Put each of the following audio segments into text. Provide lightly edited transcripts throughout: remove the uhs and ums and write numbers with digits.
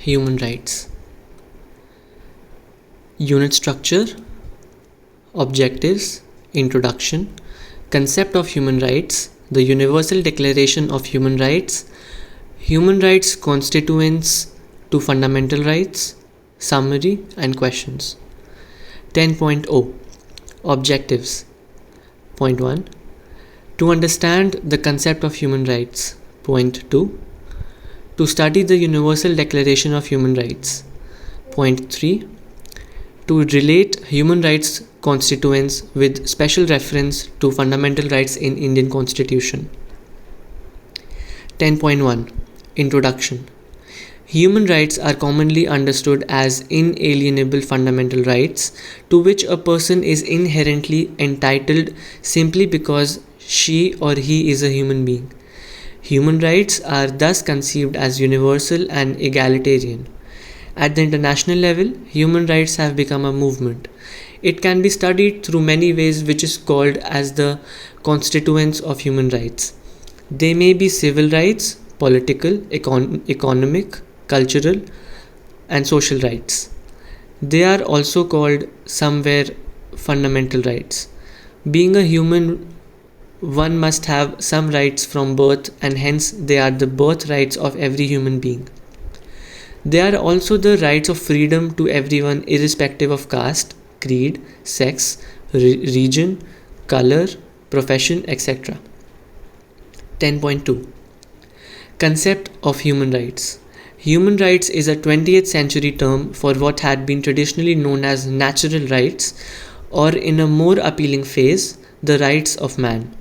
human rights. Unit structure, objectives, introduction, concept of human rights, the Universal Declaration of Human Rights, human rights constituents to fundamental rights, summary and questions. 10.0 Objectives. Point 1. To understand the concept of human rights. Point 2. To study the Universal Declaration of Human Rights. Point 3. To relate human rights constituents with special reference to fundamental rights in Indian Constitution. 10.1 Introduction. Human rights are commonly understood as inalienable fundamental rights to which a person is inherently entitled simply because she or he is a human being. Human rights are thus conceived as universal and egalitarian. At the international level, human rights have become a movement. It can be studied through many ways, which is called as the constituents of human rights. They may be civil rights, political, economic, cultural, and social rights. They are also called somewhere fundamental rights. Being a human, one must have some rights from birth, and hence they are the birthrights of every human being. They are also the rights of freedom to everyone irrespective of caste, creed, sex, region, color, profession, etc. 10.2 Concept of human rights. Human rights is a 20th century term for what had been traditionally known as natural rights, or in a more appealing phrase, the rights of man.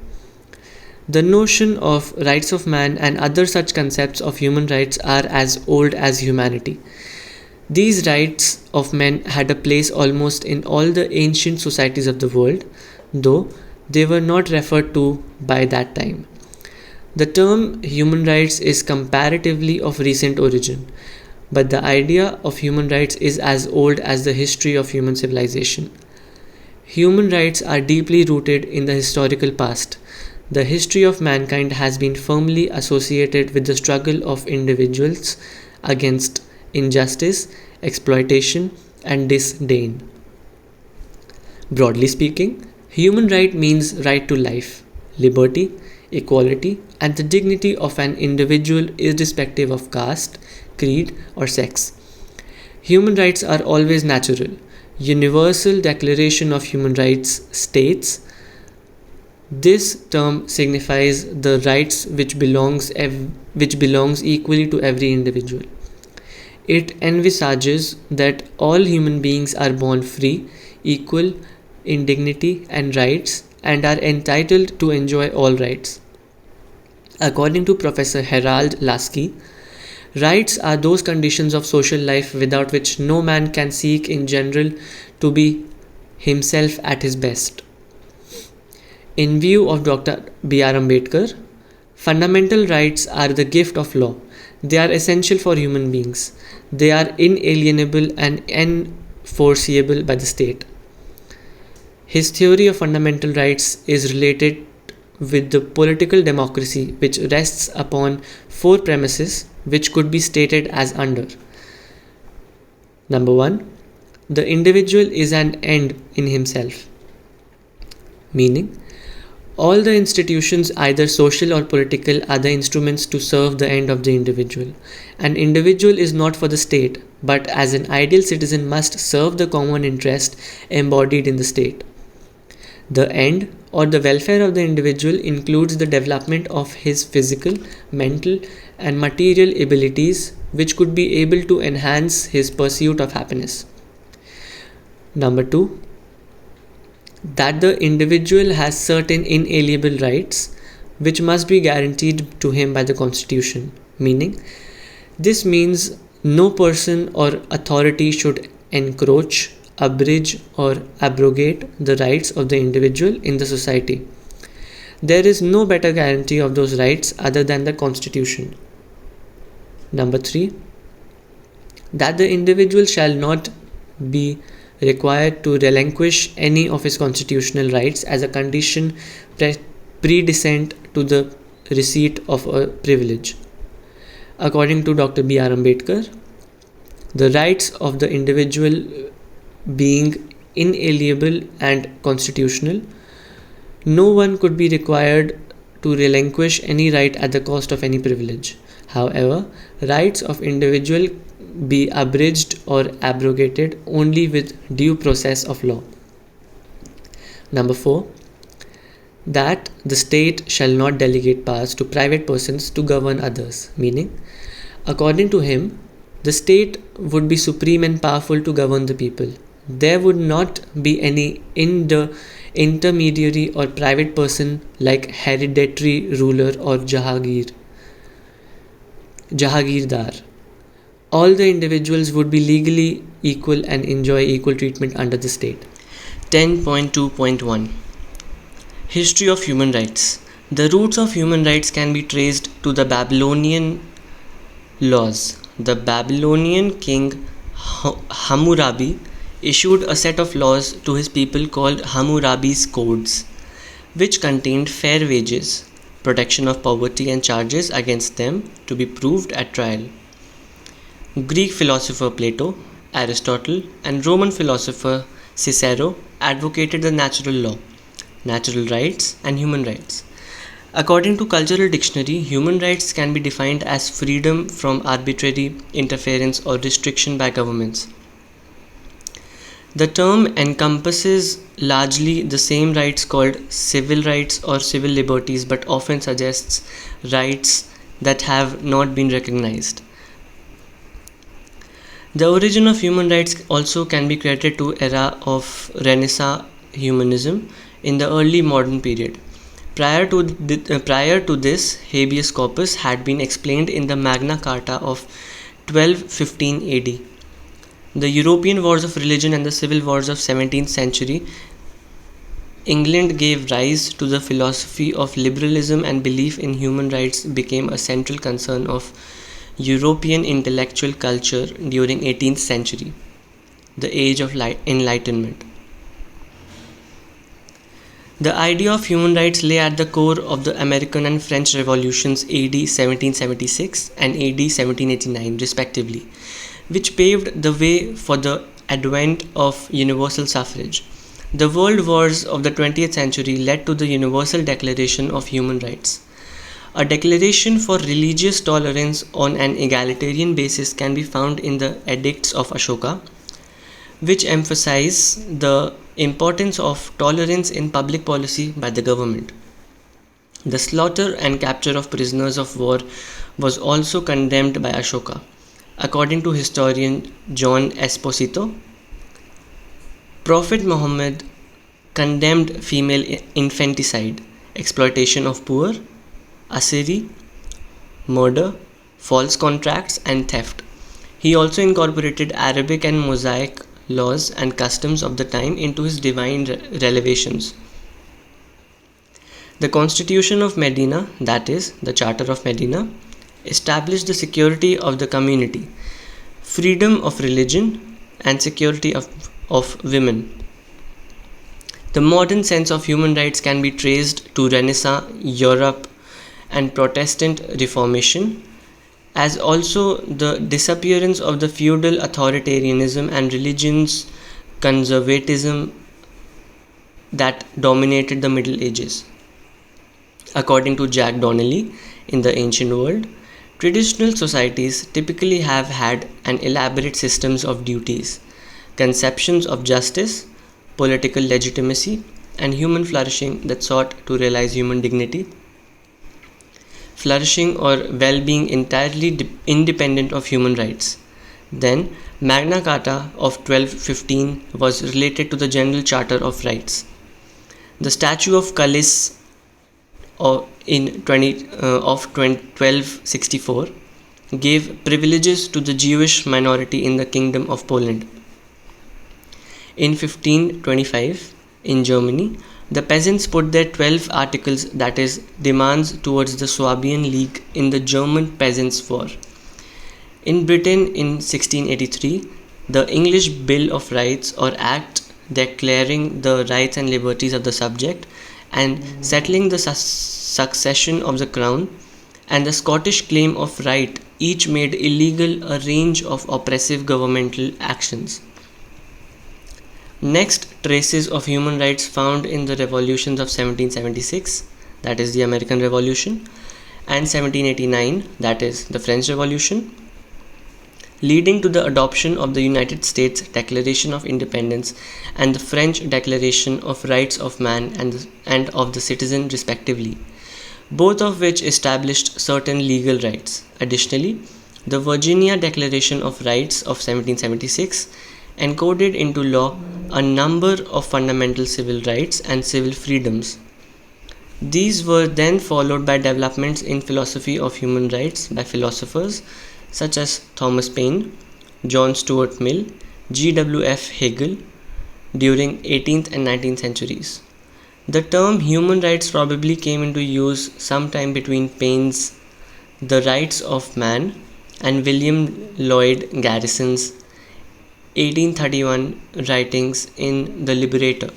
The notion of rights of man and other such concepts of human rights are as old as humanity. These rights of men had a place almost in all the ancient societies of the world, though they were not referred to by that time. The term human rights is comparatively of recent origin, but the idea of human rights is as old as the history of human civilization. Human rights are deeply rooted in the historical past. The history of mankind has been firmly associated with the struggle of individuals against injustice, exploitation, and disdain. Broadly speaking, human right means right to life, liberty, equality, and the dignity of an individual irrespective of caste, creed, or sex. Human rights are always natural. Universal Declaration of Human Rights states, this term signifies the rights which belongs equally to every individual. It envisages that all human beings are born free, equal in dignity and rights, and are entitled to enjoy all rights. According to Professor Harold Laski, rights are those conditions of social life without which no man can seek in general to be himself at his best. In view of Dr. B.R. Ambedkar, fundamental rights are the gift of law. They are essential for human beings. They are inalienable and enforceable by the state. His theory of fundamental rights is related with the political democracy, which rests upon 4 premises which could be stated as under. Number 1. The individual is an end in himself. Meaning, all the institutions, either social or political, are the instruments to serve the end of the individual. An individual is not for the state, but as an ideal citizen must serve the common interest embodied in the state. The end or the welfare of the individual includes the development of his physical, mental, and material abilities, which could be able to enhance his pursuit of happiness. Number 2. That the individual has certain inalienable rights which must be guaranteed to him by the Constitution, meaning this means no person or authority should encroach, abridge, or abrogate the rights of the individual in the society. There is no better guarantee of those rights other than the Constitution. Number 3. That the individual shall not be required to relinquish any of his constitutional rights as a condition predecessent to the receipt of a privilege. According to Dr. B.R. Ambedkar, the rights of the individual being inalienable and constitutional. No one could be required to relinquish any right at the cost of any privilege. However, rights of individual be abridged or abrogated only with due process of law. Number 4, that the state shall not delegate powers to private persons to govern others, meaning, according to him, the state would be supreme and powerful to govern the people. There would not be any intermediary or private person like hereditary ruler or Jahagirdar. All the individuals would be legally equal and enjoy equal treatment under the state. 10.2.1 History of Human Rights. The roots of human rights can be traced to the Babylonian laws. The Babylonian king Hammurabi issued a set of laws to his people called Hammurabi's Codes, which contained fair wages, protection of poverty, and charges against them to be proved at trial. Greek philosopher Plato, Aristotle, and Roman philosopher Cicero advocated the natural law, natural rights, and human rights. According to Cultural Dictionary, human rights can be defined as freedom from arbitrary interference or restriction by governments. The term encompasses largely the same rights called civil rights or civil liberties, but often suggests rights that have not been recognized. The origin of human rights also can be credited to era of Renaissance humanism in the early modern period. Prior to this, habeas corpus had been explained in the Magna Carta of 1215 AD. The European wars of religion and the civil wars of 17th century England gave rise to the philosophy of liberalism, and belief in human rights became a central concern of European intellectual culture during 18th century, the age of enlightenment. The idea of human rights lay at the core of the American and French revolutions AD 1776 and AD 1789 respectively, which paved the way for the advent of universal suffrage. The world wars of the 20th century led to the Universal Declaration of Human Rights. A declaration for religious tolerance on an egalitarian basis can be found in the Edicts of Ashoka, which emphasize the importance of tolerance in public policy by the government. The slaughter and capture of prisoners of war was also condemned by Ashoka. According to historian John Esposito, Prophet Muhammad condemned female infanticide, exploitation of poor, usury, murder, false contracts, and theft. He also incorporated Arabic and Mosaic laws and customs of the time into his divine revelations. The Constitution of Medina, that is, the Charter of Medina, established the security of the community, freedom of religion, and security of women. The modern sense of human rights can be traced to Renaissance Europe and Protestant Reformation, as also the disappearance of the feudal authoritarianism and religion's conservatism that dominated the Middle Ages. According to Jack Donnelly, in the ancient world, traditional societies typically have had an elaborate systems of duties, conceptions of justice, political legitimacy, and human flourishing that sought to realize human dignity, flourishing or well-being entirely independent of human rights. Then, Magna Carta of 1215 was related to the General Charter of Rights. The Statute of Calais in 1264 gave privileges to the Jewish minority in the Kingdom of Poland. In 1525, in Germany, the peasants put their 12 articles, that is, demands towards the Swabian League in the German Peasants' War. In Britain in 1683, the English Bill of Rights or Act declaring the rights and liberties of the subject and settling the succession of the crown, and the Scottish claim of right each made illegal a range of oppressive governmental actions. Next, traces of human rights found in the revolutions of 1776, that is the American Revolution, and 1789, that is the French Revolution, leading to the adoption of the United States Declaration of Independence and the French Declaration of Rights of Man and of the Citizen, respectively, both of which established certain legal rights. Additionally, the Virginia Declaration of Rights of 1776 encoded into law a number of fundamental civil rights and civil freedoms. These were then followed by developments in philosophy of human rights by philosophers such as Thomas Paine, John Stuart Mill, G.W.F. Hegel during 18th and 19th centuries. The term human rights probably came into use sometime between Paine's The Rights of Man and William Lloyd Garrison's 1831 writings in The Liberator,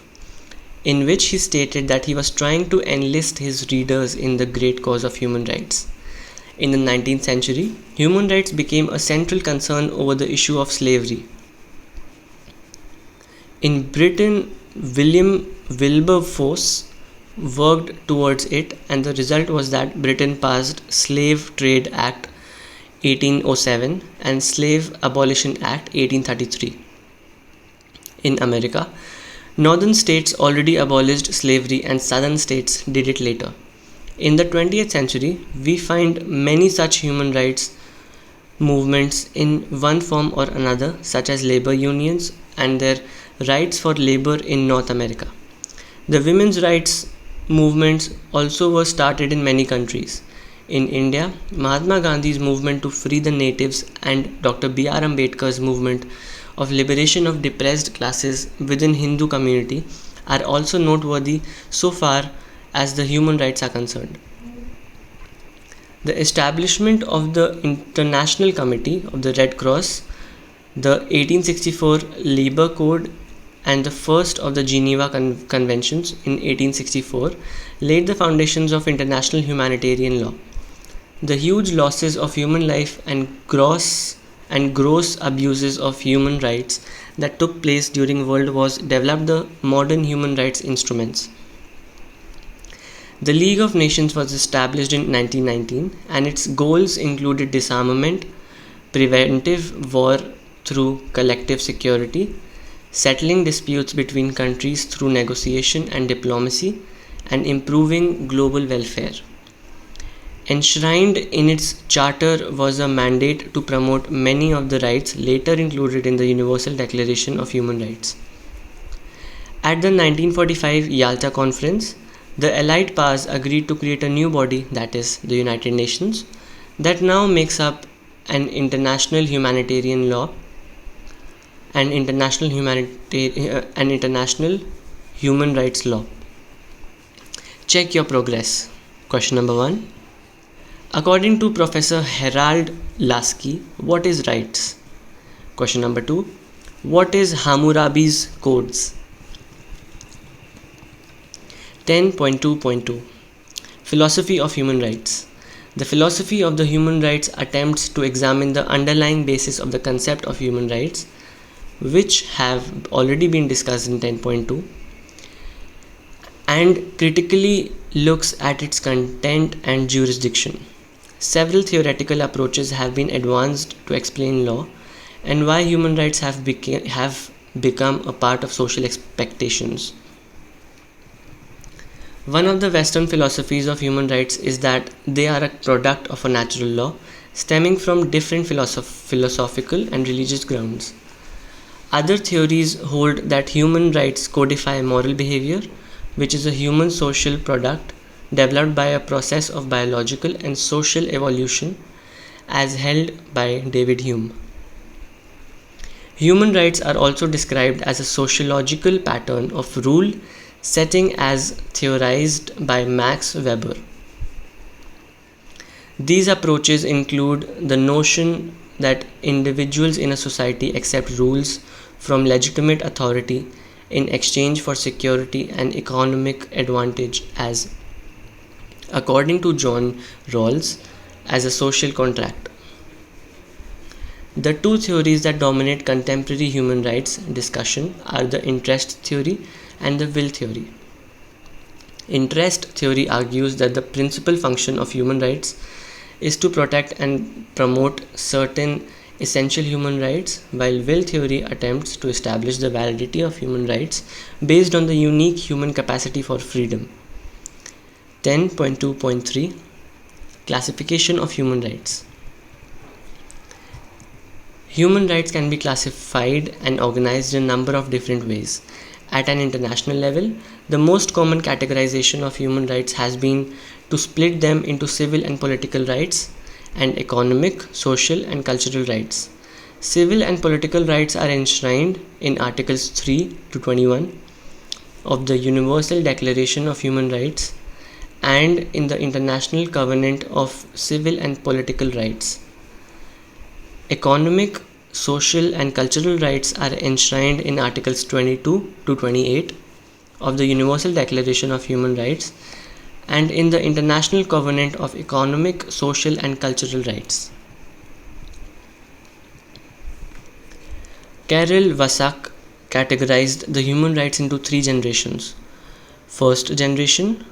in which he stated that he was trying to enlist his readers in the great cause of human rights. In the 19th century, human rights became a central concern over the issue of slavery. In Britain, William Wilberforce worked towards it, and the result was that Britain passed Slave Trade Act 1807 and Slave Abolition Act 1833. In America, northern states already abolished slavery and southern states did it later. In the 20th century, we find many such human rights movements in one form or another, such as labor unions and their rights for labor in North America. The women's rights movements also were started in many countries. In India, Mahatma Gandhi's movement to free the natives and Dr. B.R. Ambedkar's movement of liberation of depressed classes within Hindu community are also noteworthy so far as the human rights are concerned. The establishment of the International Committee of the Red Cross, the 1864 Labor Code, and the first of the Geneva Conventions in 1864 laid the foundations of international humanitarian law. The huge losses of human life and gross abuses of human rights that took place during World Wars developed the modern human rights instruments. The League of Nations was established in 1919 and its goals included disarmament, preventive war through collective security, settling disputes between countries through negotiation and diplomacy, and improving global welfare. Enshrined in its charter was a mandate to promote many of the rights later included in the Universal Declaration of Human Rights. At the 1945 Yalta Conference, the Allied powers agreed to create a new body, that is, the United Nations, that now makes up an international humanitarian law and international human rights law. Check your progress. Question number 1. According to Professor Harold Lasky, what is rights? Question number 2. What is Hammurabi's codes? 10.2.2 Philosophy of Human Rights. The philosophy of the human rights attempts to examine the underlying basis of the concept of human rights, which have already been discussed in 10.2, and critically looks at its content and jurisdiction. Several theoretical approaches have been advanced to explain law and why human rights have become a part of social expectations. One of the Western philosophies of human rights is that they are a product of a natural law stemming from different philosophical and religious grounds. Other theories hold that human rights codify moral behavior, which is a human social product developed by a process of biological and social evolution, as held by David Hume. Human rights are also described as a sociological pattern of rule setting as theorized by Max Weber. These approaches include the notion that individuals in a society accept rules from legitimate authority in exchange for security and economic advantage as, according to John Rawls, as a social contract. The two theories that dominate contemporary human rights discussion are the interest theory and the will theory. Interest theory argues that the principal function of human rights is to protect and promote certain essential human rights, while will theory attempts to establish the validity of human rights based on the unique human capacity for freedom. 10.2.3 Classification of human rights. Human rights can be classified and organized in a number of different ways. At an international level, the most common categorization of human rights has been to split them into civil and political rights and economic, social, and cultural rights. Civil and political rights are enshrined in Articles 3 to 21 of the Universal Declaration of Human Rights and in the International Covenant of Civil and Political Rights. Economic, social, and cultural rights are enshrined in Articles 22 to 28 of the Universal Declaration of Human Rights and in the International Covenant of Economic, Social, and Cultural Rights. Karel Vassak categorized the human rights into three generations. First generation.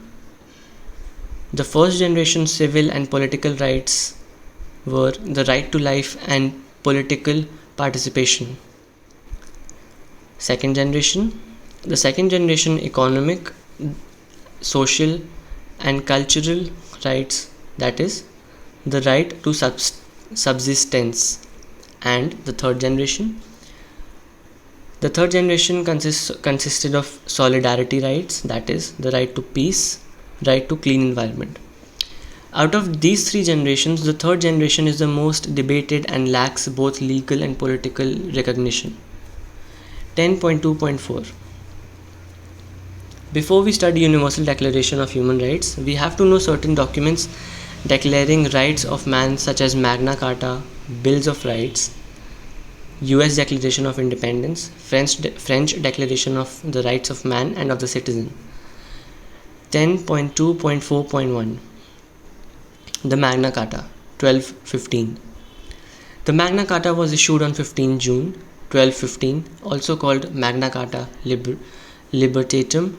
The first generation civil and political rights were the right to life and political participation. Second generation. The second generation economic, social, and cultural rights, that is, the right to subsistence. And the third generation. The third generation consisted of solidarity rights, that is, the right to peace, right to clean environment. Out of these three generations, the third generation is the most debated and lacks both legal and political recognition. 10.2.4 Before we study Universal Declaration of Human Rights, we have to know certain documents declaring rights of man such as Magna Carta, Bills of Rights, US Declaration of Independence, French Declaration of the Rights of Man and of the Citizen. 10.2.4.1 The Magna Carta, 1215. The Magna Carta was issued on 15 June 1215, also called Magna Carta Libertatum,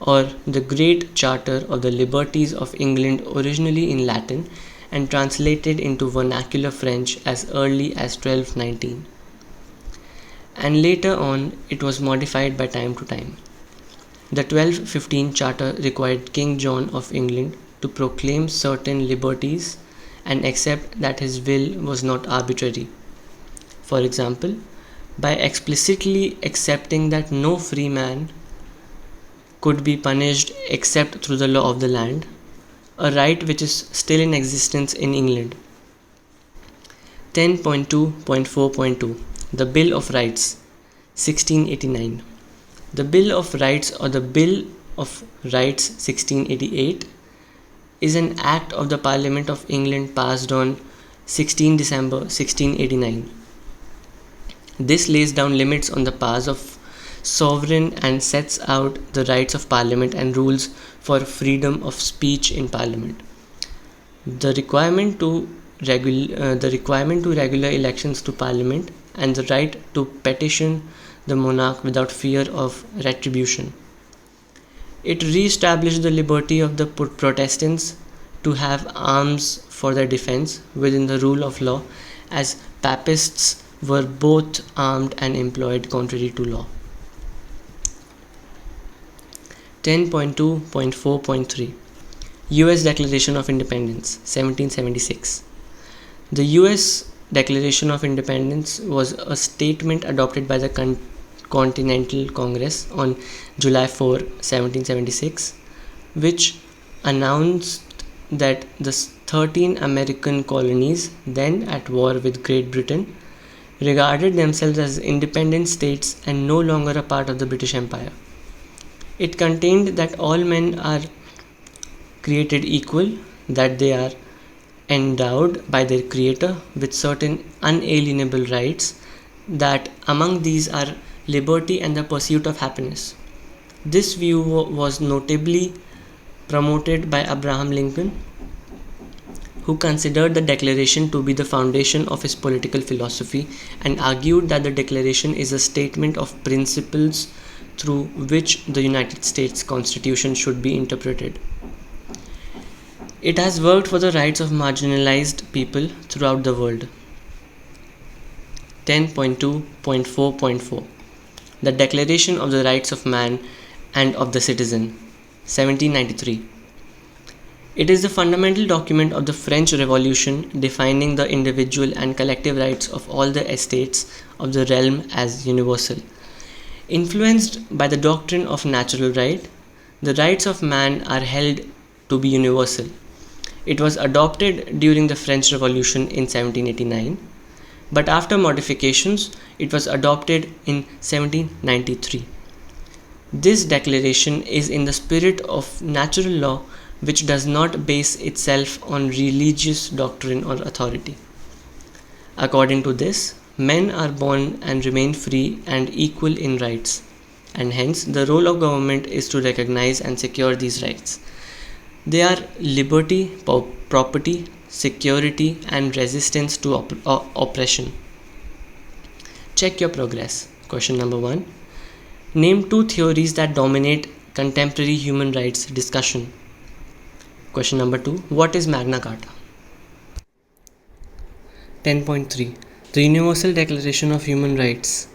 or the Great Charter of the Liberties of England, originally in Latin and translated into vernacular French as early as 1219. And later on it was modified by time to time. The 1215 Charter required King John of England to proclaim certain liberties and accept that his will was not arbitrary. For example, by explicitly accepting that no free man could be punished except through the law of the land, a right which is still in existence in England. 10.2.4.2 The Bill of Rights, 1689. The Bill of Rights, or the Bill of Rights 1688, is an act of the Parliament of England passed on 16 December 1689. This lays down limits on the powers of sovereign and sets out the rights of Parliament and rules for freedom of speech in Parliament. The requirement to regular elections to Parliament and the right to petition the monarch without fear of retribution. It re-established the liberty of the Protestants to have arms for their defense within the rule of law, as Papists were both armed and employed contrary to law. 10.2.4.3 US Declaration of Independence, 1776. The US Declaration of Independence was a statement adopted by the Continental Congress on July 4, 1776, which announced that the 13 American colonies, then at war with Great Britain, regarded themselves as independent states and no longer a part of the British Empire. It contained that all men are created equal, that they are endowed by their Creator with certain unalienable rights, that among these are liberty and the pursuit of happiness. This view was notably promoted by Abraham Lincoln. who considered the Declaration to be the foundation of his political philosophy and argued that the Declaration is a statement of principles through which the United States Constitution should be interpreted. It has worked for the rights of marginalized people throughout the world. 10.2.4.4 The Declaration of the Rights of Man and of the Citizen, 1793. It is the fundamental document of the French Revolution defining the individual and collective rights of all the estates of the realm as universal. Influenced by the doctrine of natural right, the rights of man are held to be universal. It was adopted during the French Revolution in 1789, but after modifications, it was adopted in 1793. This declaration is in the spirit of natural law, which does not base itself on religious doctrine or authority. According to this, men are born and remain free and equal in rights, and hence the role of government is to recognize and secure these rights. They are liberty, property, security, and resistance to oppression. Check your progress. Question number 1. Name 2 theories that dominate contemporary human rights discussion. Question number 2. What is Magna Carta? 10.3. The Universal Declaration of Human Rights.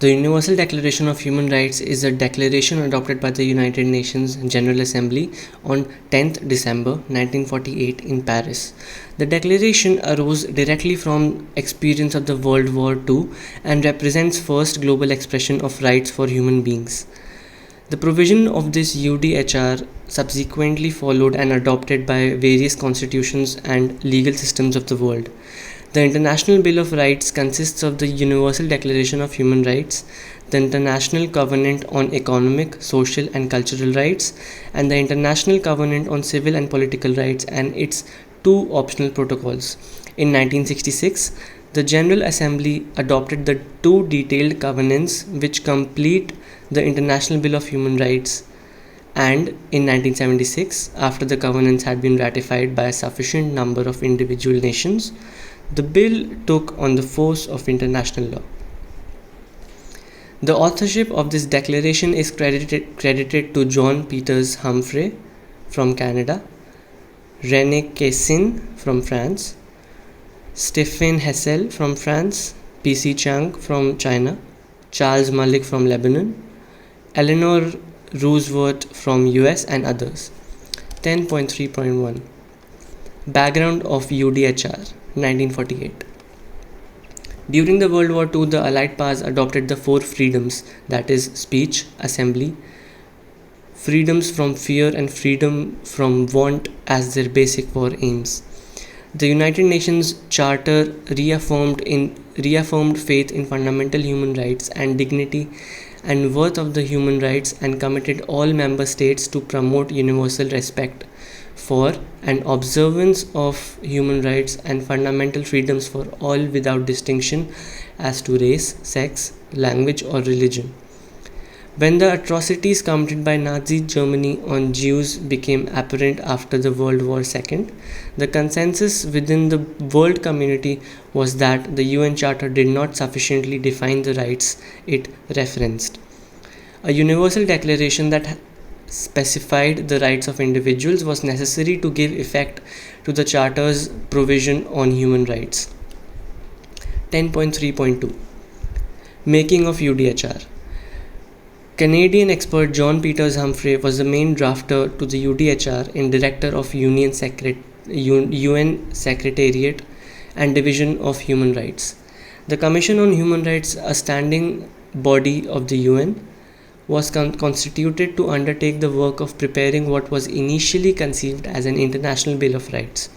The Universal Declaration of Human Rights is a declaration adopted by the United Nations General Assembly on 10th December 1948 in Paris. The declaration arose directly from experience of the World War II and represents first global expression of rights for human beings. The provision of this UDHR subsequently followed and adopted by various constitutions and legal systems of the world. The International Bill of Rights consists of the Universal Declaration of Human Rights, the International Covenant on Economic, Social and Cultural Rights, and the International Covenant on Civil and Political Rights and its 2 optional protocols. In 1966, the General Assembly adopted the 2 detailed covenants which complete the International Bill of Human Rights, and in 1976, after the covenants had been ratified by a sufficient number of individual nations, the bill took on the force of international law. The authorship of this declaration is credited to John Peters Humphrey from Canada, René Cassin from France, Stéphane Hessel from France, P.C. Chang from China, Charles Malik from Lebanon, Eleanor Roosevelt from US and others. 10.3.1 Background of UDHR 1948. During the World War II, the Allied powers adopted the 4 freedoms, that is, speech, assembly, freedoms from fear, and freedom from want as their basic war aims. The United Nations Charter reaffirmed faith in fundamental human rights and dignity and worth of the human rights and committed all member states to promote universal respect for and observance of human rights and fundamental freedoms for all without distinction as to race, sex, language or religion. When the atrocities committed by Nazi Germany on Jews became apparent after the World War II, the consensus within the world community was that the UN Charter did not sufficiently define the rights it referenced. A universal declaration that specified the rights of individuals was necessary to give effect to the Charter's provision on human rights. 10.3.2 Making of UDHR. Canadian expert John Peters Humphrey was the main drafter to the UDHR and director of UN Secretariat and Division of Human Rights. The Commission on Human Rights, a standing body of the UN, was constituted to undertake the work of preparing what was initially conceived as an International Bill of Rights.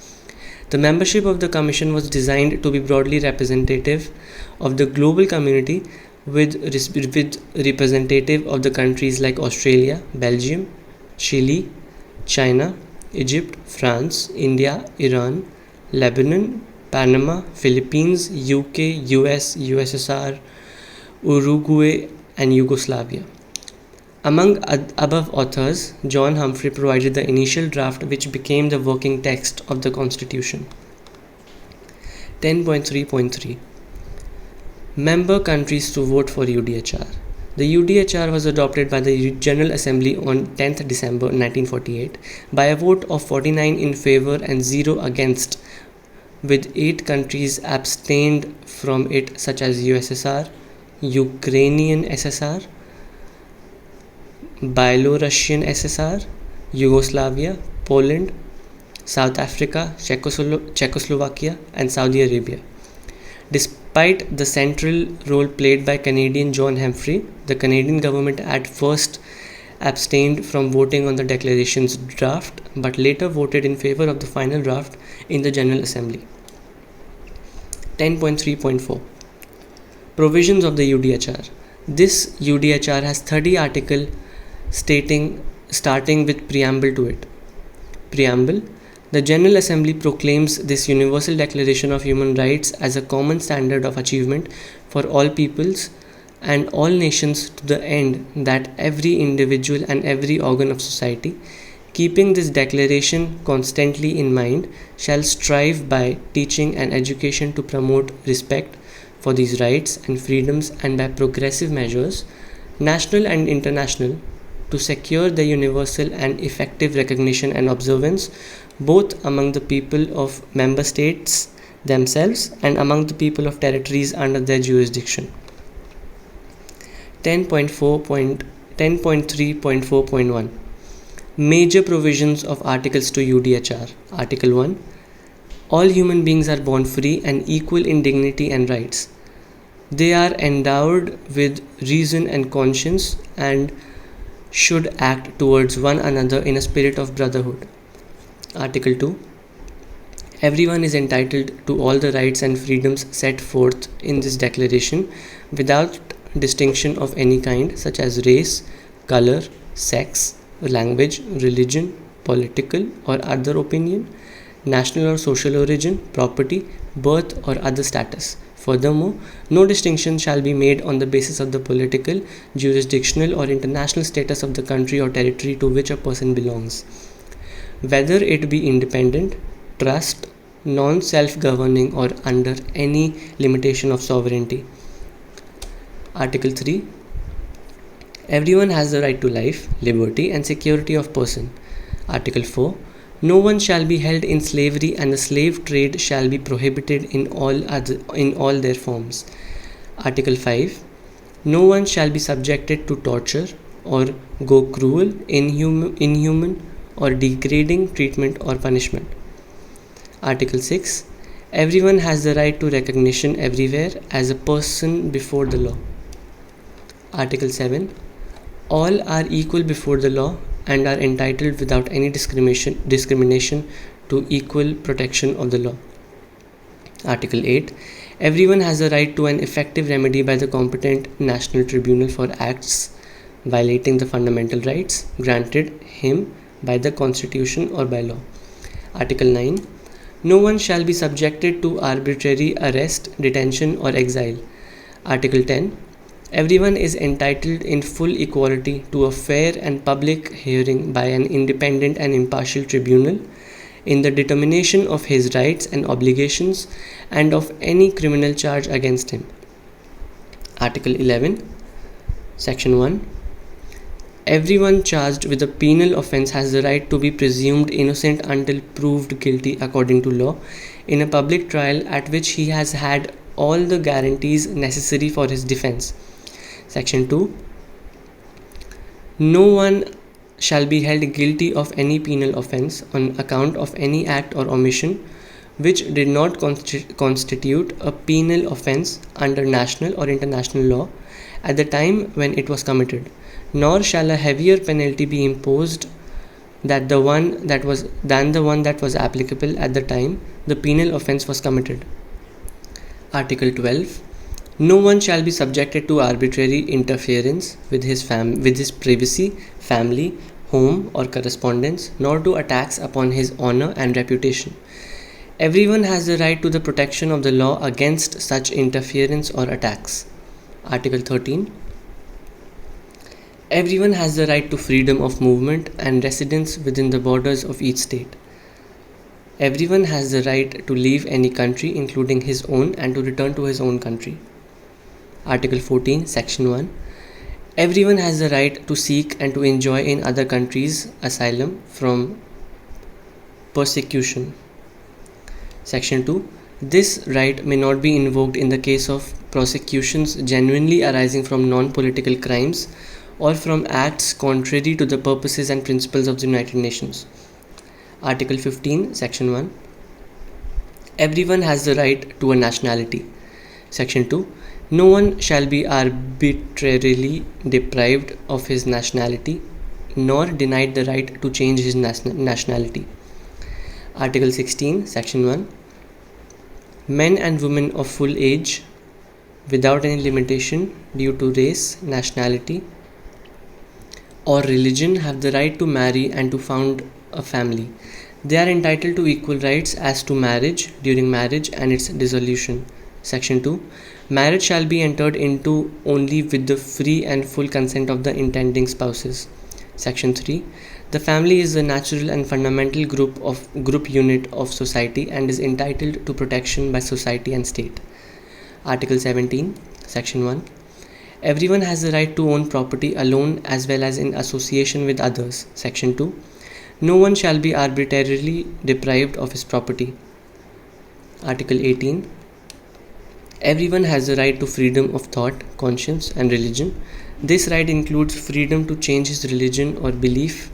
The membership of the Commission was designed to be broadly representative of the global community with representative of the countries like Australia, Belgium, Chile, China, Egypt, France, India, Iran, Lebanon, Panama, Philippines, UK, US, USSR, Uruguay and Yugoslavia. Among above authors, John Humphrey provided the initial draft which became the working text of the Constitution. 10.3.3 Member countries to vote for UDHR. The UDHR was adopted by the General Assembly on 10th December 1948 by a vote of 49 in favor and 0 against, with 8 countries abstained from it, such as USSR, Ukrainian SSR, Byelorussian SSR, Yugoslavia, Poland, South Africa, Czechoslovakia, and Saudi Arabia. Despite the central role played by Canadian John Humphrey, the Canadian government at first abstained from voting on the declaration's draft, but later voted in favor of the final draft in the General Assembly. 10.3.4 Provisions of the UDHR. This UDHR has 30 articles starting with preamble to it. Preamble. The General Assembly proclaims this Universal Declaration of Human Rights as a common standard of achievement for all peoples and all nations, to the end that every individual and every organ of society, keeping this declaration constantly in mind, shall strive by teaching and education to promote respect for these rights and freedoms, and by progressive measures, national and international, to secure their universal and effective recognition and observance both among the people of member states themselves and among the people of territories under their jurisdiction. 10.3.4.1 Major provisions of Articles to UDHR. Article 1. All human beings are born free and equal in dignity and rights. They are endowed with reason and conscience and should act towards one another in a spirit of brotherhood. Article 2. Everyone is entitled to all the rights and freedoms set forth in this declaration without distinction of any kind, such as race, color, sex, language, religion, political or other opinion, national or social origin, property, birth or other status. Furthermore, no distinction shall be made on the basis of the political, jurisdictional or international status of the country or territory to which a person belongs, whether it be independent, trust, non-self-governing or under any limitation of sovereignty. Article 3. Everyone has the right to life, liberty and security of person. Article 4. No one shall be held in slavery, and the slave trade shall be prohibited in all their forms. Article 5. No one shall be subjected to torture or go cruel, inhuman or degrading treatment or punishment. Article 6. Everyone has the right to recognition everywhere as a person before the law. Article 7. All are equal before the law and are entitled without any discrimination to equal protection of the law. Article 8. Everyone has the right to an effective remedy by the competent national tribunal for acts violating the fundamental rights granted him by the Constitution or by law. Article 9. No one shall be subjected to arbitrary arrest, detention or exile. Article 10. Everyone is entitled in full equality to a fair and public hearing by an independent and impartial tribunal in the determination of his rights and obligations and of any criminal charge against him. Article 11. Section 1. Everyone charged with a penal offence has the right to be presumed innocent until proved guilty according to law in a public trial at which he has had all the guarantees necessary for his defence. Section 2. No one shall be held guilty of any penal offence on account of any act or omission which did not constitute a penal offence under national or international law at the time when it was committed, nor shall a heavier penalty be imposed than the one that was applicable at the time the penal offence was committed. Article 12. No one shall be subjected to arbitrary interference with his privacy, family, home or correspondence, nor to attacks upon his honor and reputation. Everyone has the right to the protection of the law against such interference or attacks. Article 13. Everyone has the right to freedom of movement and residence within the borders of each state. Everyone has the right to leave any country, including his own, and to return to his own country. Article 14, Section 1. Everyone has the right to seek and to enjoy in other countries asylum from persecution. Section 2. This right may not be invoked in the case of prosecutions genuinely arising from non-political crimes or from acts contrary to the purposes and principles of the United Nations. Article 15, Section 1. Everyone has the right to a nationality. Section 2. No one shall be arbitrarily deprived of his nationality, nor denied the right to change his nationality. Article 16, Section 1. Men and women of full age, without any limitation due to race, nationality, or religion, have the right to marry and to found a family. They are entitled to equal rights as to marriage, during marriage, and its dissolution. Section 2. Marriage shall be entered into only with the free and full consent of the intending spouses. Section 3. The family is the natural and fundamental group unit of society and is entitled to protection by society and state. Article 17, Section 1. Everyone has the right to own property alone as well as in association with others. Section 2. No one shall be arbitrarily deprived of his property. Article 18. Everyone has the right to freedom of thought, conscience, and religion. This right includes freedom to change his religion or belief,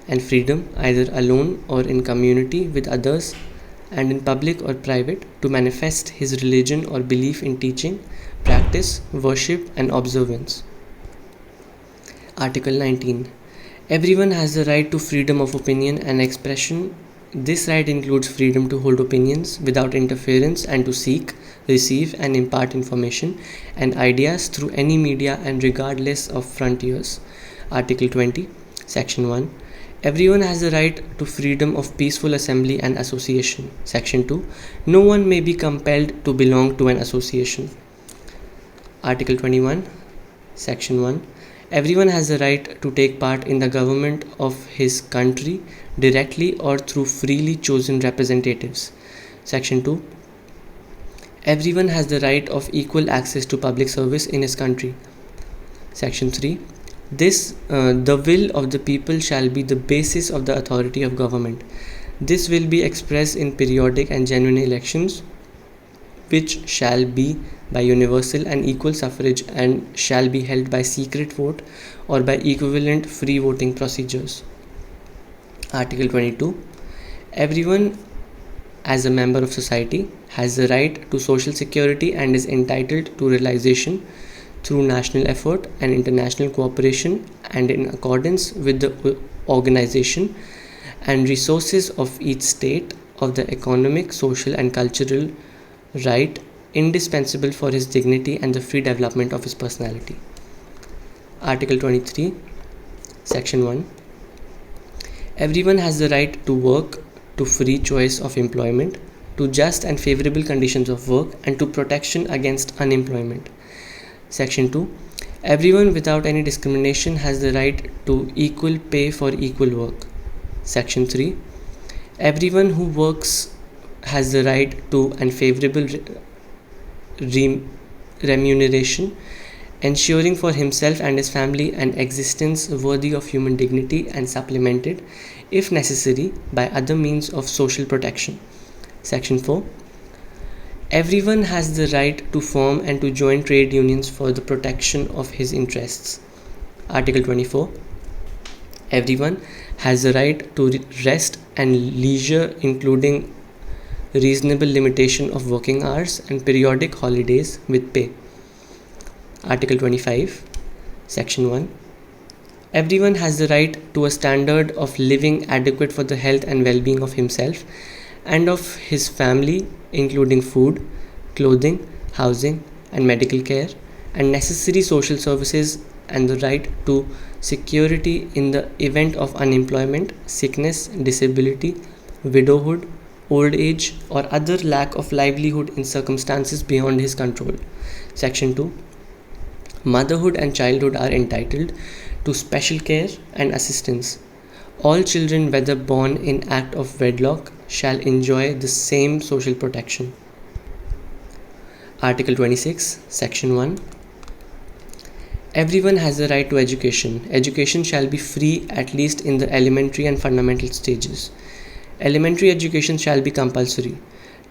and freedom, either alone or in community with others, and in public or private, to manifest his religion or belief in teaching, practice, worship, and observance. Article 19. Everyone has the right to freedom of opinion and expression. This right includes freedom to hold opinions without interference and to seek, receive, and impart information and ideas through any media and regardless of frontiers. Article 20, Section 1. Everyone has the right to freedom of peaceful assembly and association. Section 2. No one may be compelled to belong to an association. Article 21, Section 1. Everyone has the right to take part in the government of his country directly or through freely chosen representatives. Section 2. Everyone has the right of equal access to public service in his country. Section 3. The will of the people shall be the basis of the authority of government. This will be expressed in periodic and genuine elections, which shall be by universal and equal suffrage and shall be held by secret vote or by equivalent free voting procedures. Article 22. Everyone as a member of society has the right to social security and is entitled to realization through national effort and international cooperation and in accordance with the organization and resources of each state of the economic, social, and cultural right indispensable for his dignity and the free development of his personality. Article 23, Section 1. Everyone has the right to work, to free choice of employment, to just and favorable conditions of work, and to protection against unemployment. Section 2. Everyone without any discrimination has the right to equal pay for equal work. Section 3. Everyone who works has the right to and favorable remuneration, ensuring for himself and his family an existence worthy of human dignity and supplemented, if necessary, by other means of social protection. Section 4. Everyone has the right to form and to join trade unions for the protection of his interests. Article 24. Everyone has the right to rest and leisure, including reasonable limitation of working hours and periodic holidays with pay. Article 25, Section 1. Everyone has the right to a standard of living adequate for the health and well-being of himself and of his family, including food, clothing, housing, and medical care, and necessary social services, and the right to security in the event of unemployment, sickness, disability, widowhood, old age, or other lack of livelihood in circumstances beyond his control. Section 2. Motherhood and childhood are entitled to special care and assistance. All children, whether born in act of wedlock, shall enjoy the same social protection. Article 26, Section 1. Everyone has the right to education. Education shall be free at least in the elementary and fundamental stages. Elementary education shall be compulsory.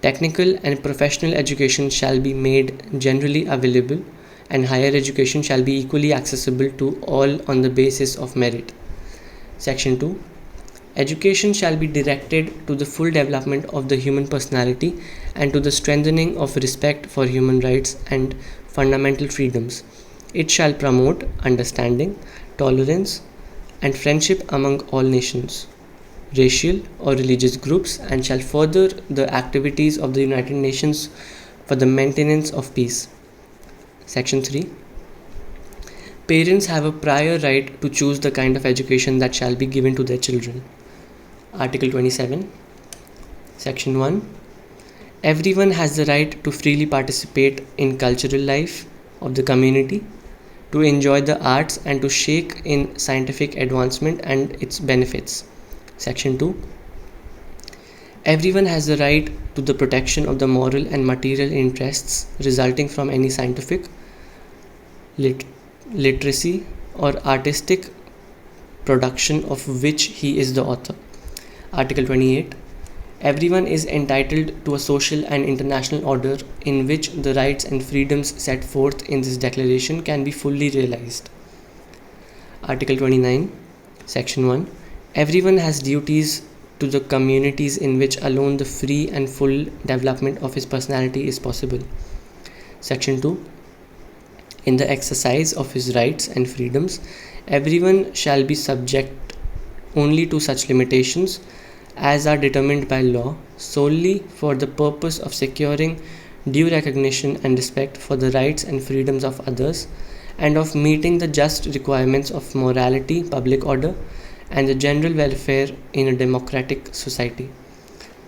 Technical and professional education shall be made generally available, and higher education shall be equally accessible to all on the basis of merit. Section 2. Education shall be directed to the full development of the human personality and to the strengthening of respect for human rights and fundamental freedoms. It shall promote understanding, tolerance, and friendship among all nations, racial or religious groups, and shall further the activities of the United Nations for the maintenance of peace. Section 3. Parents have a prior right to choose the kind of education that shall be given to their children. Article 27, Section 1. Everyone has the right to freely participate in cultural life of the community, to enjoy the arts, and to share in scientific advancement and its benefits. Section 2. Everyone has the right to the protection of the moral and material interests resulting from any scientific, literacy, or artistic production of which he is the author. Article 28. Everyone is entitled to a social and international order in which the rights and freedoms set forth in this declaration can be fully realized. Article 29, Section 1. Everyone has duties to the communities in which alone the free and full development of his personality is possible. Section 2. In the exercise of his rights and freedoms, everyone shall be subject only to such limitations as are determined by law, solely for the purpose of securing due recognition and respect for the rights and freedoms of others, and of meeting the just requirements of morality, public order, and the general welfare in a democratic society.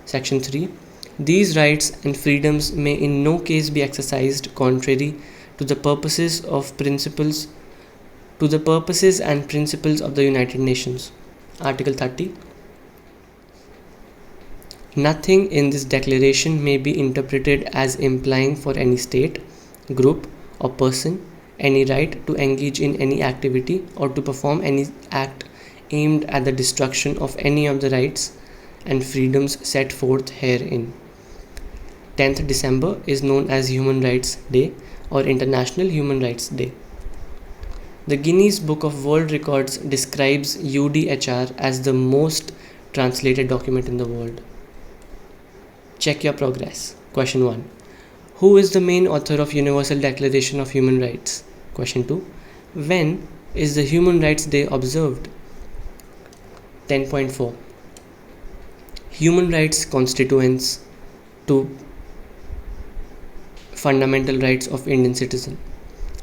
Section 3. These rights and freedoms may in no case be exercised contrary to the purposes and principles of the United Nations. Article 30. Nothing in this declaration may be interpreted as implying for any state, group, or person any right to engage in any activity or to perform any act aimed at the destruction of any of the rights and freedoms set forth herein. 10th December is known as Human Rights Day or International Human Rights Day. The Guinness Book of World Records describes UDHR as the most translated document in the world. Check your progress. Question 1. Who is the main author of Universal Declaration of Human Rights? Question 2. When is the Human Rights Day observed? 10.4. Human rights constituents to fundamental rights of Indian citizen.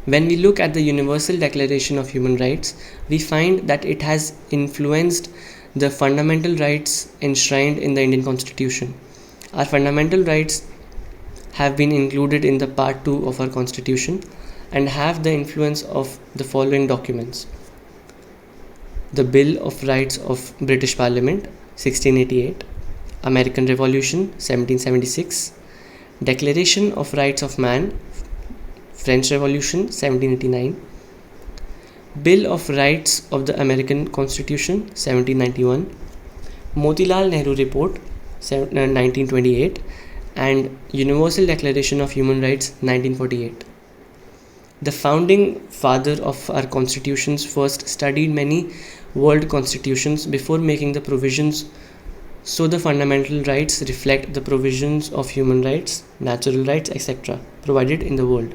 When we look at the Universal Declaration of Human Rights, we find that it has influenced the fundamental rights enshrined in the Indian Constitution. Our fundamental rights have been included in the Part 2 of our Constitution and have the influence of the following documents: the Bill of Rights of British Parliament 1688, American Revolution 1776, Declaration of Rights of Man, French Revolution 1789, Bill of Rights of the American Constitution 1791, Motilal Nehru Report 1928, and Universal Declaration of Human Rights 1948. The founding father of our constitutions first studied many world constitutions before making the provisions, so the fundamental rights reflect the provisions of human rights, natural rights, etc. provided in the world.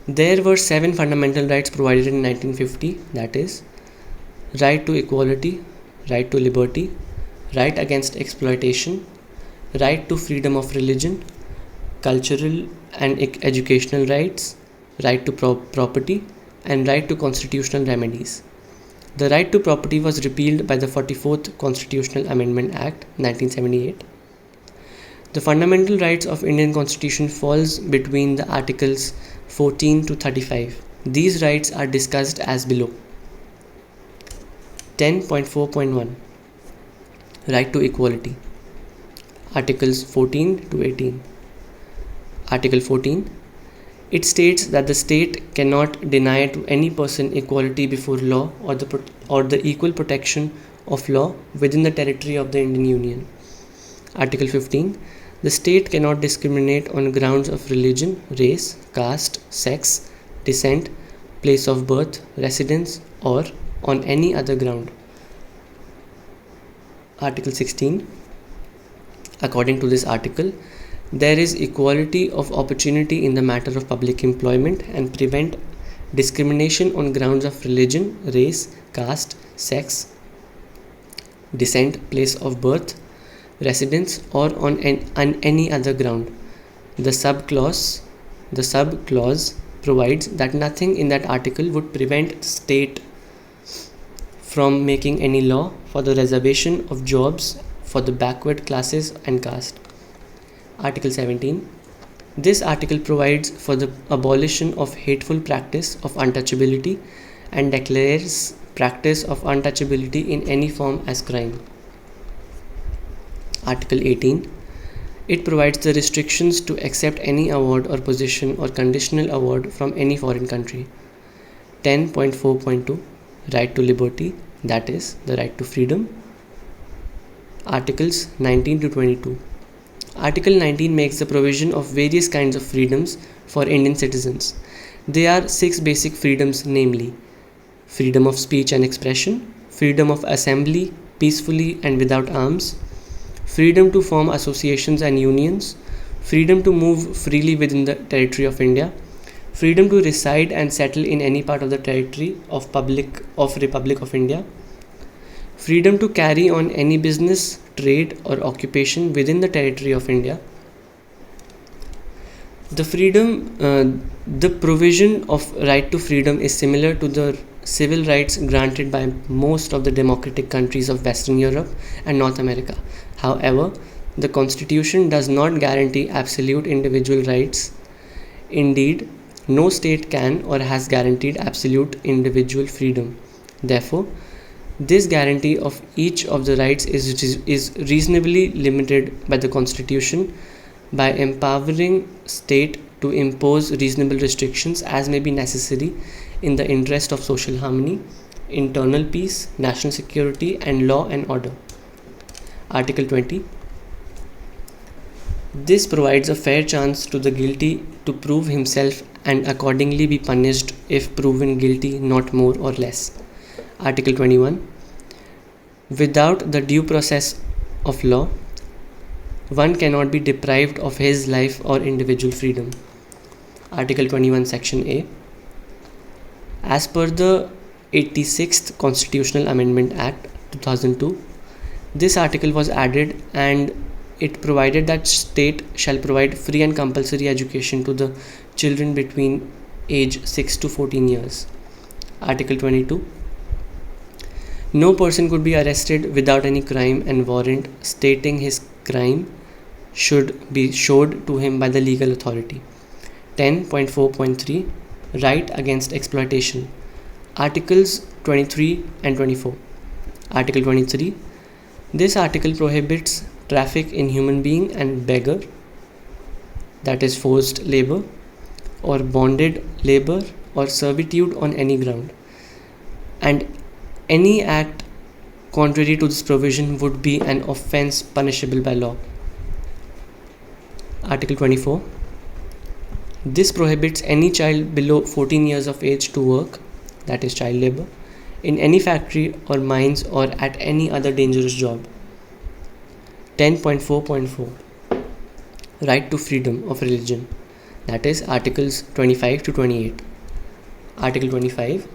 There were 7 fundamental rights provided in 1950, that is, right to equality, right to liberty, right against exploitation, right to freedom of religion, cultural and educational rights, right to property, and right to constitutional remedies. The right to property was repealed by the 44th Constitutional Amendment Act 1978. The fundamental rights of Indian Constitution falls between the articles 14 to 35. These rights are discussed as below. 10.4.1 Right to equality. Articles 14 to 18. Article 14. It states that the state cannot deny to any person equality before law or the equal protection of law within the territory of the Indian Union. Article 15. The state cannot discriminate on grounds of religion, race, caste, sex, descent, place of birth, residence, or on any other ground. Article 16. According to this article, there is equality of opportunity in the matter of public employment and prevent discrimination on grounds of religion, race, caste, sex, descent, place of birth, residence, or on any other ground. The subclause provides that nothing in that article would prevent the state from making any law for the reservation of jobs for the backward classes and caste. Article 17. This article provides for the abolition of hateful practice of untouchability and declares practice of untouchability in any form as crime. Article 18. It provides the restrictions to accept any award or position or conditional award from any foreign country. 10.4.2 Right to liberty, that is, the right to freedom. Articles 19 to 22. Article 19 makes the provision of various kinds of freedoms for Indian citizens. They are 6 basic freedoms, namely freedom of speech and expression, freedom of assembly peacefully and without arms, freedom to form associations and unions, freedom to move freely within the territory of India, freedom to reside and settle in any part of the territory of Republic of India, freedom to carry on any business, trade or occupation within the territory of India. The provision of right to freedom is similar to the civil rights granted by most of the democratic countries of Western Europe and North America. However, the Constitution does not guarantee absolute individual rights. Indeed, no state can or has guaranteed absolute individual freedom. Therefore, this guarantee of each of the rights is reasonably limited by the Constitution by empowering state to impose reasonable restrictions as may be necessary in the interest of social harmony, internal peace, national security and law and order. Article 20. This provides a fair chance to the guilty to prove himself and accordingly be punished if proven guilty, not more or less. Article 21. Without the due process of law, one cannot be deprived of his life or individual freedom. Article 21, Section A. As per the 86th Constitutional Amendment Act 2002, this article was added and it provided that state shall provide free and compulsory education to the children between age 6 to 14 years. Article 22. No person could be arrested without any crime and warrant stating his crime should be showed to him by the legal authority. 10.4.3 Right against exploitation. Articles 23 and 24. Article 23. This article prohibits traffic in human being and beggar, that is forced labor or bonded labor or servitude on any ground, and any act contrary to this provision would be an offence punishable by law. Article 24. This prohibits any child below 14 years of age to work, that is child labor, in any factory or mines or at any other dangerous job. 10.4.4 Right to freedom of religion, that is Articles 25 to 28. Article 25.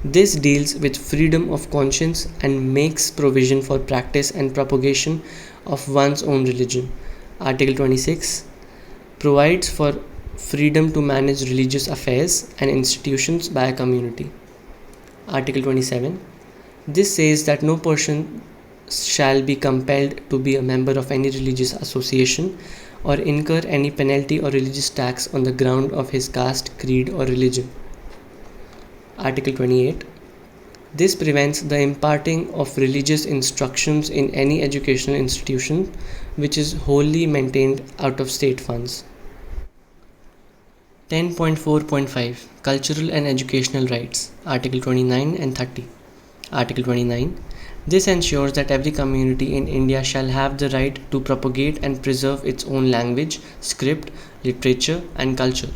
This deals with freedom of conscience and makes provision for practice and propagation of one's own religion. Article 26 provides for freedom to manage religious affairs and institutions by a community. Article 27. This says that no person shall be compelled to be a member of any religious association or incur any penalty or religious tax on the ground of his caste, creed, or religion. Article 28. This prevents the imparting of religious instructions in any educational institution which is wholly maintained out of state funds. 10.4.5 Cultural and Educational Rights, Article 29 and 30. Article 29. This ensures that every community in India shall have the right to propagate and preserve its own language, script, literature, and culture.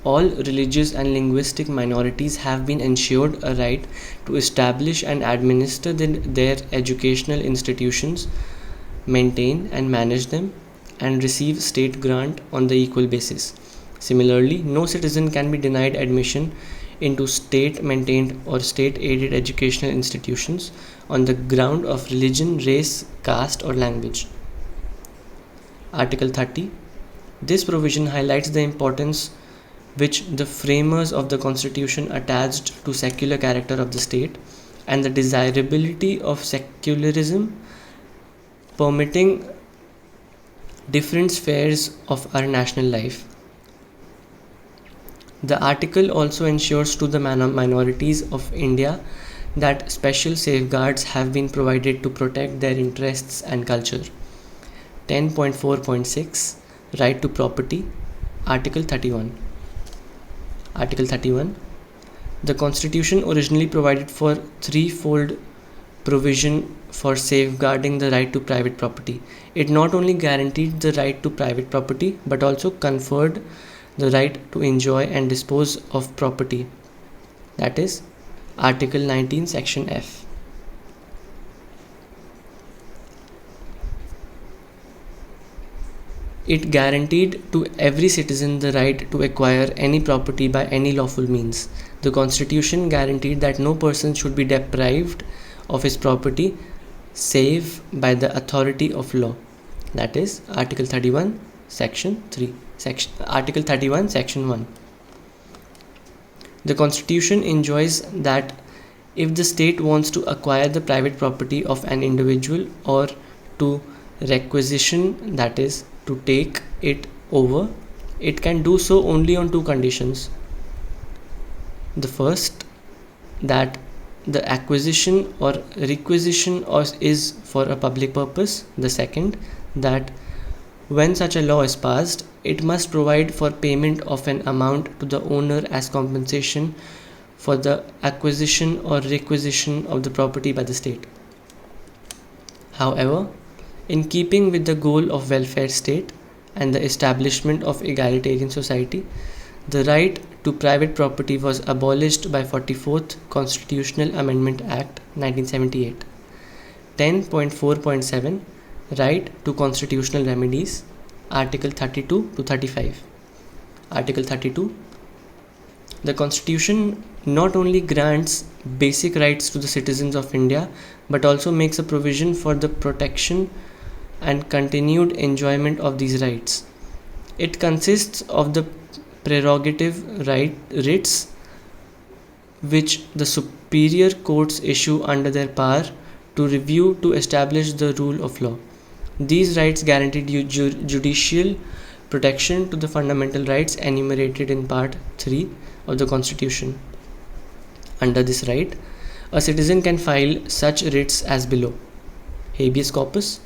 All religious and linguistic minorities have been ensured a right to establish and administer their educational institutions, maintain and manage them, and receive state grant on the equal basis. Similarly, no citizen can be denied admission into state-maintained or state-aided educational institutions on the ground of religion, race, caste, or language. Article 30. This provision highlights the importance which the framers of the Constitution attached to secular character of the state and the desirability of secularism, permitting different spheres of our national life. The article also ensures to the minorities of India that special safeguards have been provided to protect their interests and culture. 10.4.6 Right to Property, Article 31. Article 31. The Constitution originally provided for threefold provision for safeguarding the right to private property. It not only guaranteed the right to private property but also conferred the right to enjoy and dispose of property. That is Article 19, Section F. It guaranteed to every citizen the right to acquire any property by any lawful means. The Constitution guaranteed that no person should be deprived of his property save by the authority of law. That is Article 31, Section 3. Article 31, Section 1. The Constitution enjoins that if the state wants to acquire the private property of an individual or to requisition, that is, to take it over, it can do so only on two conditions. The first, that the acquisition or requisition is for a public purpose. The second, that when such a law is passed, it must provide for payment of an amount to the owner as compensation for the acquisition or requisition of the property by the state. However, in keeping with the goal of welfare state and the establishment of egalitarian society, the right to private property was abolished by 44th Constitutional Amendment Act 1978. 10.4.7 Right to constitutional remedies, Article 32 to 35. Article 32. The Constitution not only grants basic rights to the citizens of India but also makes a provision for the protection and continued enjoyment of these rights. It consists of the prerogative writs which the superior courts issue under their power to review to establish the rule of law. These rights guaranteed judicial protection to the fundamental rights enumerated in Part 3 of the Constitution. Under this right, a citizen can file such writs as below. Habeas corpus,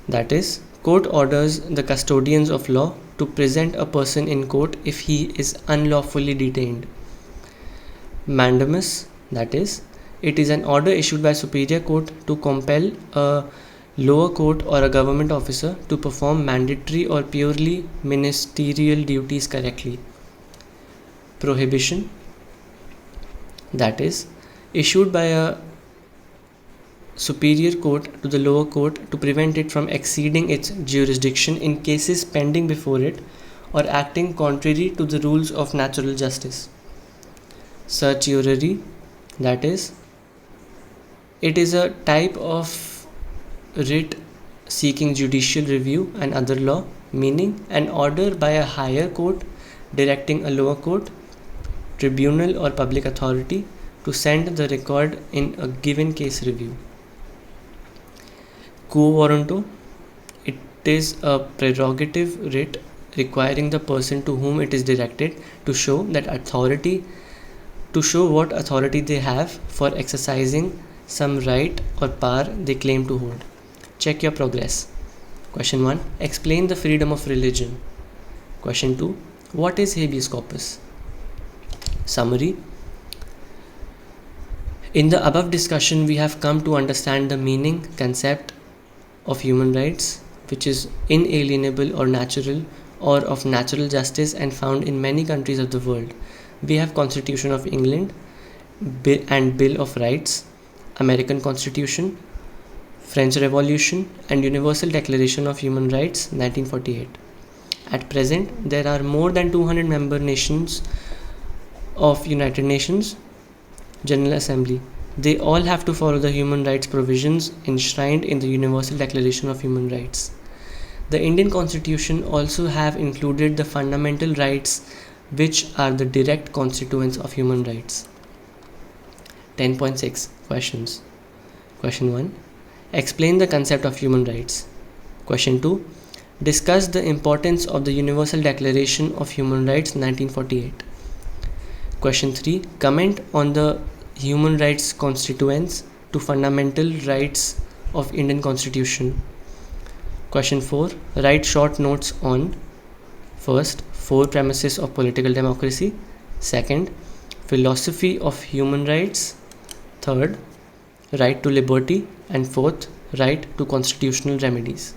that is, court orders the custodians of law to present a person in court if he is unlawfully detained. Mandamus, that is, it is an order issued by superior court to compel a lower court or a government officer to perform mandatory or purely ministerial duties correctly. Prohibition, that is, issued by a superior court to the lower court to prevent it from exceeding its jurisdiction in cases pending before it or acting contrary to the rules of natural justice. Certiorari, that is, it is a type of writ seeking judicial review and other law, meaning an order by a higher court directing a lower court, tribunal or public authority to send the record in a given case review. Quo warranto, It is a prerogative writ requiring the person to whom it is directed to show what authority they have for exercising some right or power they claim to hold. Check your progress. Question 1. Explain the freedom of religion. Question 2. What is habeas corpus? Summary. In the above discussion, we have come to understand the meaning, concept of human rights, which is inalienable or natural, or of natural justice and found in many countries of the world. We have Constitution of England and Bill of Rights, American Constitution, French Revolution, and Universal Declaration of Human Rights 1948. At present, there are more than 200 member nations of United Nations General Assembly. They all have to follow the human rights provisions enshrined in the Universal Declaration of Human Rights. The Indian Constitution also have included the fundamental rights, which are the direct constituents of human rights. 10.6 Questions. Question 1. Explain the concept of human rights. Question 2. Discuss the importance of the Universal Declaration of Human Rights 1948. Question 3. Comment on the human rights constituents to fundamental rights of Indian Constitution. Question 4. Write short notes on: first, 4 premises of political democracy; second, philosophy of human rights; third, right to liberty; and fourth, right to constitutional remedies.